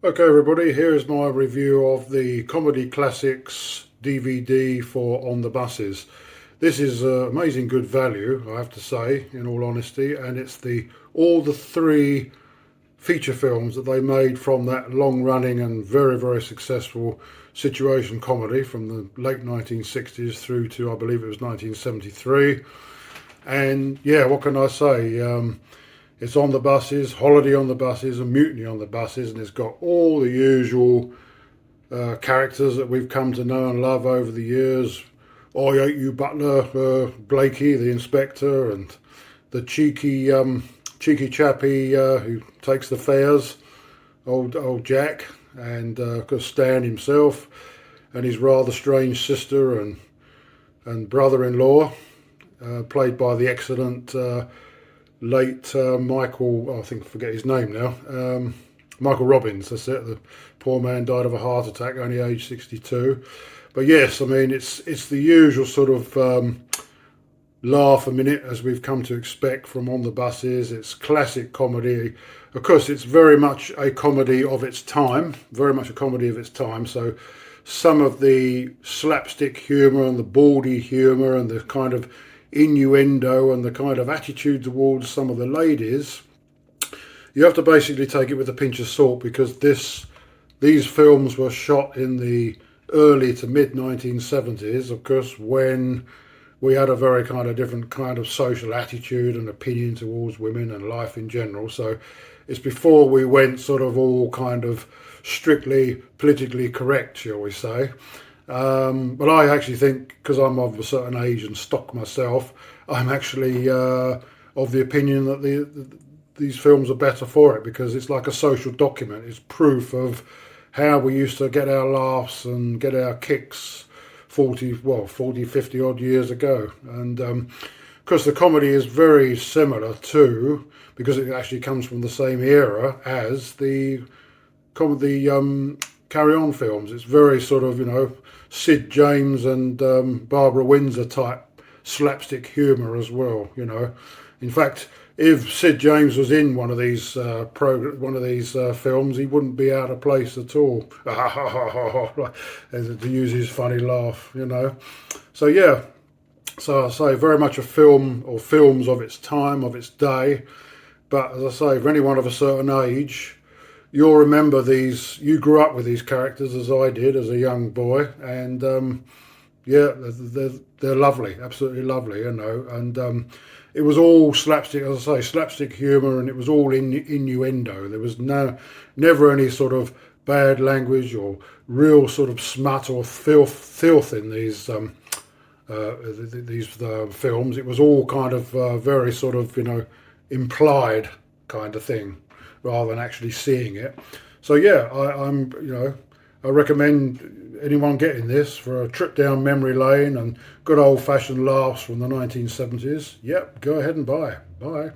Okay everybody, here is my review of the Comedy Classics DVD for On the Buses. This is amazing good value, I have to say, in all honesty, and it's all the three feature films that they made from that long-running and very successful situation comedy from the late 1960s through to, I believe it was 1973. And yeah, what can I say? It's on the buses, holiday on the buses, and mutiny on the buses, and it's got all the usual characters that we've come to know and love over the years. I hate you, Butler, Blakey, the inspector, and the cheeky chappie who takes the fares, old Jack, and of course Stan himself, and his rather strange sister and brother-in-law, played by the excellent. Late Michael, I think I forget his name now, Michael Robbins, that's it. The poor man died of a heart attack, only aged 62. But yes, I mean, it's the usual sort of laugh a minute as we've come to expect from On the Buses. It's classic comedy. Of course, it's very much a comedy of its time, so some of the slapstick humour and the baldy humour and the kind of innuendo and the kind of attitude towards some of the ladies, you have to basically take it with a pinch of salt, because these films were shot in the early to mid 1970s, of course, when we had a very kind of different kind of social attitude and opinion towards women and life in general. So it's before we went sort of all kind of strictly politically correct, shall we say. But I actually think, because I'm of a certain age and stock myself, I'm actually of the opinion that these films are better for it, because it's like a social document. It's proof of how we used to get our laughs and get our kicks 40, 50 odd years ago. And of course the comedy is very similar to, because it actually comes from the same era as the Carry On films. It's very sort of, Sid James and Barbara Windsor type slapstick humour as well. In fact, if Sid James was in one of these films, he wouldn't be out of place at all. To use his funny laugh. So yeah, so I say very much a film, or films of its time, of its day. But as I say, for anyone of a certain age, you'll remember these. You grew up with these characters as I did as a young boy, and yeah, they're lovely, absolutely lovely, And it was all slapstick, as I say, slapstick humour, and it was all innuendo. There was never any sort of bad language or real sort of smut or filth in these films. It was all kind of very sort of implied kind of thing, rather than actually seeing it. So yeah, I recommend anyone getting this for a trip down memory lane and good old-fashioned laughs from the 1970s. Yep, go ahead and buy. Bye.